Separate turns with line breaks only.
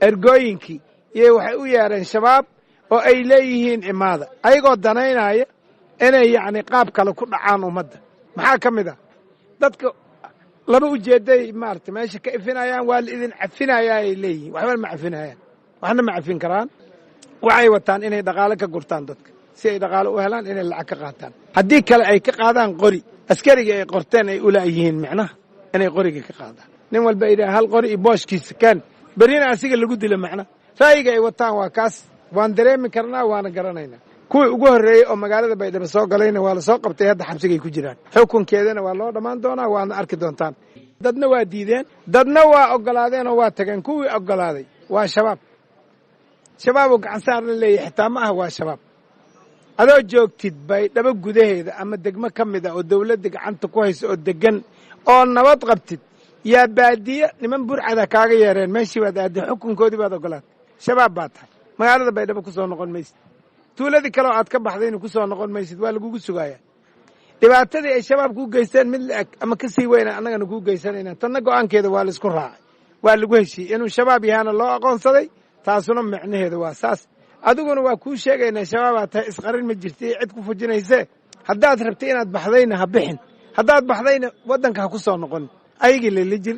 ergooyinkii iyo waxay u yeereen shabaab oo ay leeyihiin imaada ayagoo danaynaya inay yacni qaab kale ku dhacaan ummadda maxaa ka mid ah dadka laba ujeedday maaragtay meesha ka ifinayaan waa la idin cafinayaa ay leeyihiin waxba ma cafinayaan waxna ma cafin karaan waxay wataan inay dhaqaale ka gurtaan dadka si ay dhaqaale u helaan inay lacag ka qaataan haddii kale ay ka qaadaan qori askariga ay qorteen ay u laayihiin macnaha inay qoriga ka qaadaan nin walba idhaa hal qori iyo booshkiisa kaan berrina asiga lagu dilo macnaha ra'yiga ay wataan waa kaas waan dareemi karnaa waana garanaynaa kuwii ugu horreeyey oo magaalada baydhabo soo galayna waa la soo qabtay hadda xabsigay ku jiraan xukunkeedana waa loo dhammaan doonaa waadna arki doontaan dadna waa diideen dadna waa oggolaadeen oo waa tageen kuwii oggolaaday waa shabaab shabaab oo gacan saar la leeyahay xitaa ma ah waa shabaab adoo joogtid baydhabo gudaheeda ama degmo ka mid ah oo dawladda gacanta ku hayso oo deggan oo nabad qabtid yaa baadiye niman burcada kaaga yeereen meeshii baad aadday xukunkoodii baad oggolaatay shabaab baa tahay magaalada baydhabo ku soo noqon maysid tuuladii kaleoo aad ka baxdayna ku soo noqon maysid waa lagugu sugayaa dhibaatadii ay shabaab kuu geysteen mid la-eg ama ka sii weyna annagana kuu geysanaynaa tanna go'aankeeda waa laisku raacay waa lagu heshiiyey inuu shabaab yahaana loo aqoonsaday taasuna micnaheeda waa saas adiguna waa kuu sheegaynaa shabaabaad tahay isqarin ma jirta cid ku fujinaysee haddaad rabtay inaad baxdayna ha bixin haddaad baxdayna waddanka ha ku soo noqon ayagii lala jir